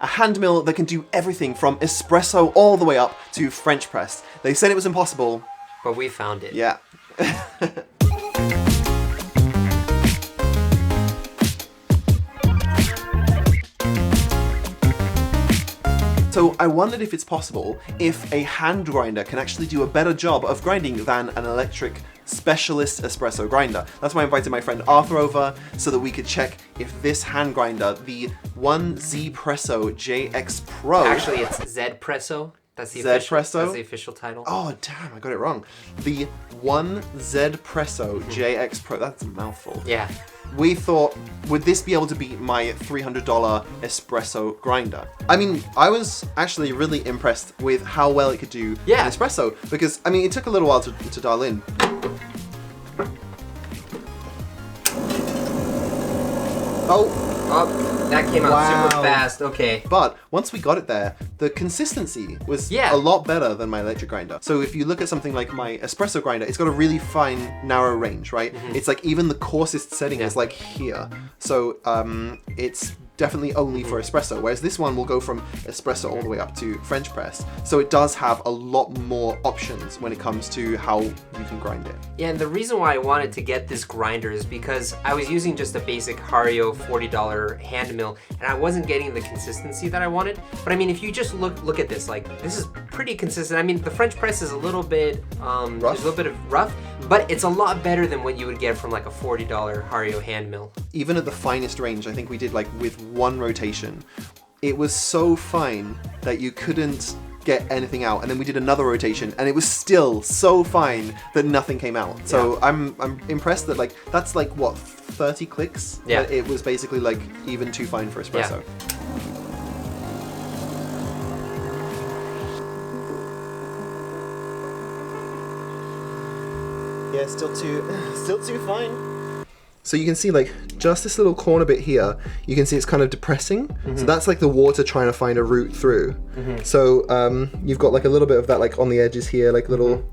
a hand mill that can do everything from espresso all the way up to French press. They said it was impossible. But we found it. Yeah. So I wondered if it's possible if a hand grinder can actually do a better job of grinding than an electric specialist espresso grinder. That's why I invited my friend Arthur over so that we could check if this hand grinder, the 1ZPRESSO JX Pro... Actually, it's 1ZPRESSO. That's the official title. Oh, damn, I got it wrong. The 1ZPRESSO JX Pro. That's a mouthful. Yeah. We thought, would this be able to beat my $300 espresso grinder? I mean, I was actually really impressed with how well it could do an espresso, because, I mean, it took a little while to dial in. Oh, that came out super fast. Okay. But once we got it there, the consistency was a lot better than my electric grinder. So if you look at something like my espresso grinder, it's got a really fine, narrow range, right? It's like even the coarsest setting is like here. So it's definitely only for espresso, whereas this one will go from espresso all the way up to French press. So it does have a lot more options when it comes to how you can grind it. Yeah, and the reason why I wanted to get this grinder is because I was using just a basic Hario $40 hand mill, and I wasn't getting the consistency that I wanted. But I mean, if you just look at this, like, this is pretty consistent. I mean, the French press is a little bit there's a little bit of rough, but it's a lot better than what you would get from like a $40 Hario hand mill. Even at the finest range, I think we did like with one rotation, it was so fine that you couldn't get anything out, and then we did another rotation and it was still so fine that nothing came out. So I'm impressed that, like, that's like what, 30 clicks? Yeah. It was basically like even too fine for espresso. Yeah, still too fine. So you can see, like, just this little corner bit here, you can see it's kind of depressing. So that's like the water trying to find a route through. So you've got like a little bit of that like on the edges here, like little...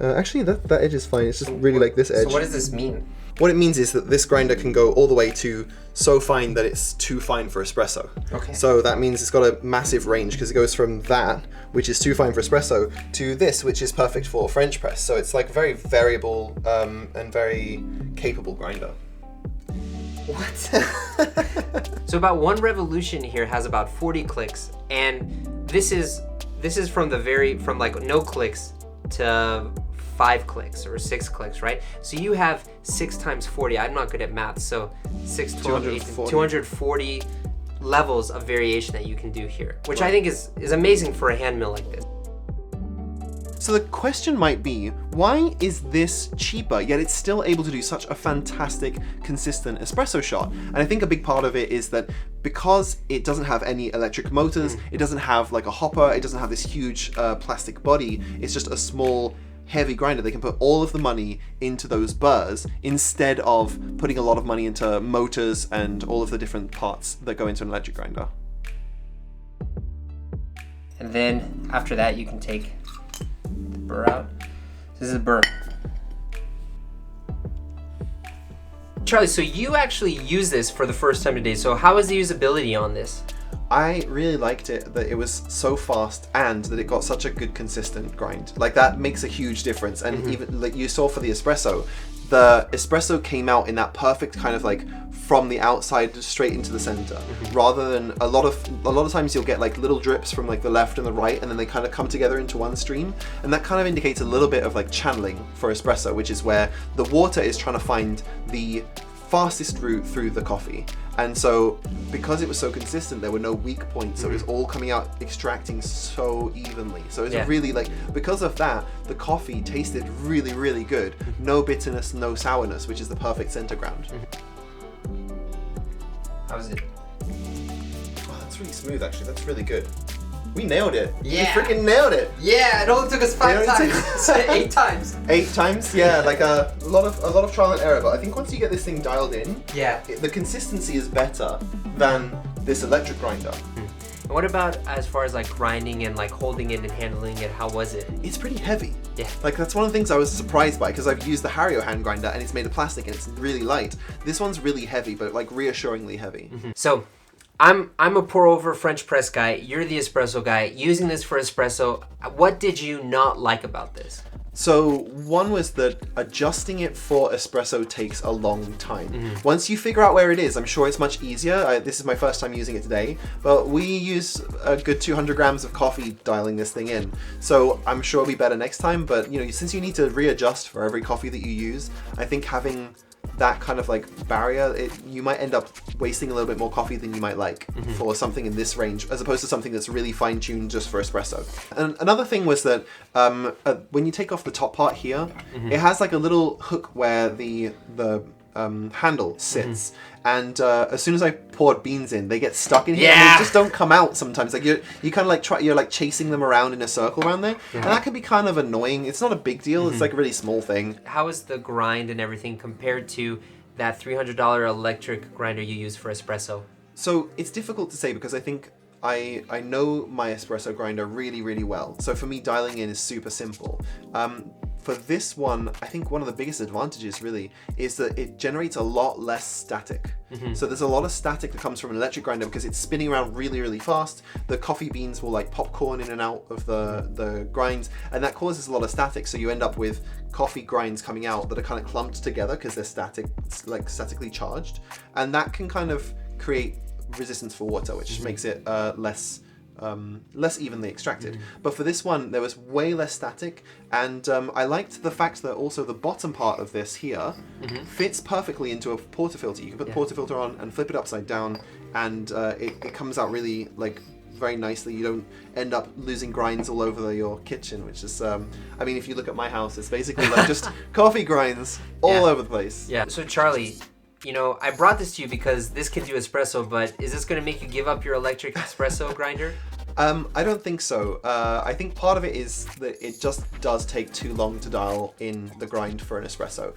actually, that edge is fine. It's just really like this edge. So what does this mean? What it means is that this grinder can go all the way to so fine that it's too fine for espresso. Okay. So that means it's got a massive range, because it goes from that, which is too fine for espresso, to this, which is perfect for French press. So it's like a very variable and very capable grinder. What? So about one revolution here has about 40 clicks, and this is from like no clicks to 5 clicks or 6 clicks, right? So you have 6 times 40. I'm not good at math, so 6, 12, 18, 240 levels of variation that you can do here, which I think is amazing for a hand mill like this. So the question might be, why is this cheaper, yet it's still able to do such a fantastic, consistent espresso shot? And I think a big part of it is that because it doesn't have any electric motors, it doesn't have like a hopper, it doesn't have this huge plastic body, it's just a small, heavy grinder. They can put all of the money into those burrs instead of putting a lot of money into motors and all of the different parts that go into an electric grinder. And then after that, you can take the burr out. This is a burr. Charlie, so you actually use this for the first time today. So how is the usability on this? I really liked it that it was so fast and that it got such a good consistent grind. Like, that makes a huge difference. And even like you saw for the espresso came out in that perfect kind of like from the outside straight into the center, rather than a lot of times you'll get like little drips from like the left and the right, and then they kind of come together into one stream, and that kind of indicates a little bit of like channeling for espresso, which is where the water is trying to find the fastest route through the coffee. And so because it was so consistent, there were no weak points, so it was all coming out extracting so evenly. So it was really like, because of that, the coffee tasted really, really good. No bitterness, no sourness, which is the perfect center ground. How is it? Oh, that's really smooth, actually. That's really good. We nailed it. Yeah. We freaking nailed it. Yeah, it only took us 5 times. 8 times. 8 times? Yeah, like a lot of trial and error. But I think once you get this thing dialed in, the consistency is better than this electric grinder. And what about as far as like grinding and like holding it and handling it? How was it? It's pretty heavy. Yeah. Like, that's one of the things I was surprised by, because I've used the Hario hand grinder and it's made of plastic and it's really light. This one's really heavy, but like reassuringly heavy. So I'm a pour over French press guy. You're the espresso guy. Using this for espresso, what did you not like about this? So one was that adjusting it for espresso takes a long time. Once you figure out where it is, I'm sure it's much easier. This is my first time using it today, but we use a good 200 grams of coffee dialing this thing in. So I'm sure it'll be better next time, but you know, since you need to readjust for every coffee that you use, I think having that kind of like barrier, you might end up wasting a little bit more coffee than you might like for something in this range, as opposed to something that's really fine-tuned just for espresso. And another thing was that when you take off the top part here, it has like a little hook where the handle sits, and as soon as I poured beans in, they get stuck in here and they just don't come out sometimes. Like you kind of like you're like chasing them around in a circle around there, and that can be kind of annoying. It's not a big deal. It's like a really small thing. How is the grind and everything compared to that $300 electric grinder you use for espresso? So it's difficult to say because I think I know my espresso grinder really, really well. So for me, dialing in is super simple. For this one, I think one of the biggest advantages really is that it generates a lot less static. So there's a lot of static that comes from an electric grinder because it's spinning around really, really fast. The coffee beans will like popcorn in and out of the grinds, and that causes a lot of static. So you end up with coffee grinds coming out that are kind of clumped together because they're statically charged. And that can kind of create resistance for water, which makes it less evenly extracted. But for this one, there was way less static, and I liked the fact that also the bottom part of this here fits perfectly into a portafilter. You can put the portafilter on and flip it upside down, and it comes out really like very nicely. You don't end up losing grinds all over your kitchen, which is I mean, if you look at my house, it's basically like just coffee grinds all over the place. Yeah. So Charlie, you know, I brought this to you because this can do espresso, but is this going to make you give up your electric espresso grinder? I don't think so. I think part of it is that it just does take too long to dial in the grind for an espresso.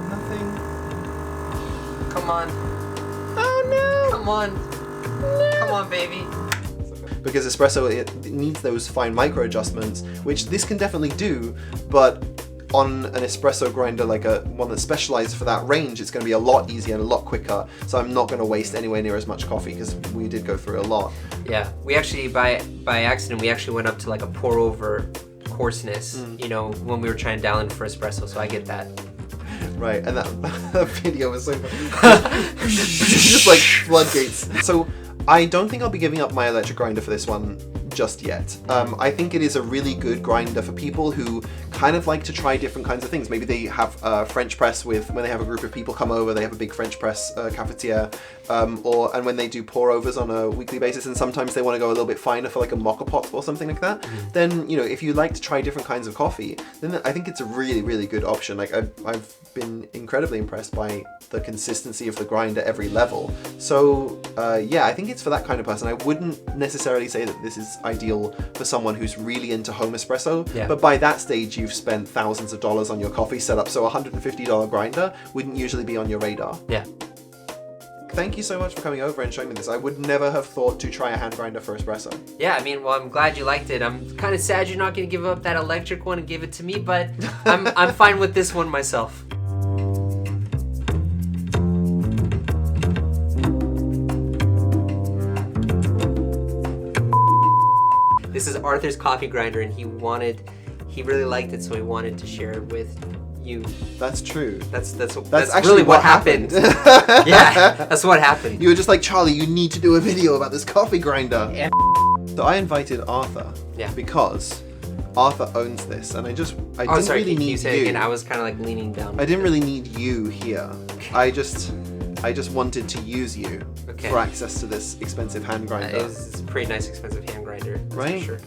Nothing. Come on. Oh no! Come on. No. Come on, baby. Because espresso, it needs those fine micro adjustments, which this can definitely do, but on an espresso grinder, like one that's specialized for that range, it's going to be a lot easier and a lot quicker. So I'm not going to waste anywhere near as much coffee because we did go through a lot. Yeah, we actually by accident we actually went up to like a pour over coarseness, you know, when we were trying to dial in for espresso. So I get that. Right, and that video was so funny. Just like floodgates. So I don't think I'll be giving up my electric grinder for this one just yet. I think it is a really good grinder for people who kind of like to try different kinds of things. Maybe they have a French press when they have a group of people come over, they have a big French press cafetiere, and when they do pour overs on a weekly basis, and sometimes they want to go a little bit finer for like a mocha pot or something like that. Then, you know, if you like to try different kinds of coffee, then I think it's a really, really good option. Like I've been incredibly impressed by the consistency of the grind at every level. So yeah, I think it's for that kind of person. I wouldn't necessarily say that this is ideal for someone who's really into home espresso, but by that stage you've spent thousands of dollars on your coffee setup, so a $150 grinder wouldn't usually be on your radar. Yeah. Thank you so much for coming over and showing me this. I would never have thought to try a hand grinder for espresso. Yeah, I mean, well, I'm glad you liked it. I'm kind of sad you're not going to give up that electric one and give it to me, but I'm fine with this one myself. This is Arthur's coffee grinder, and he really liked it, so he wanted to share it with you. That's true. That's actually really what happened. Yeah, that's what happened. You were just like, Charlie, you need to do a video about this coffee grinder. Yeah. So I invited Arthur because Arthur owns this, and I didn't really need you. Again, I was kind of like leaning down. I didn't really need you here. I just wanted to use you for access to this expensive hand grinder. It's a pretty nice expensive hand grinder, that's right? for sure.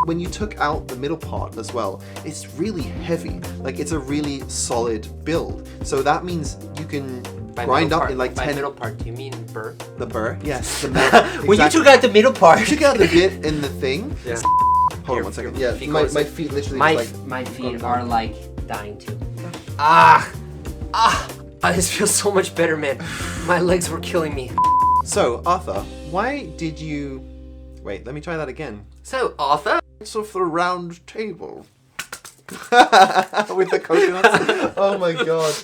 When you took out the middle part as well, it's really heavy. Like, it's a really solid build. So that means you can grind up in like 10... By middle part, do you mean burr? The burr, yes. The middle, exactly. When you took out the middle part. You took out the bit in the thing. Yeah. Hold on one second. Yeah, my feet literally my feet are like dying too. This feels so much better, man. My legs were killing me. So, Arthur, why did you... Wait, let me try that again. So, Arthur, of the round table. With the coconuts. Oh my god.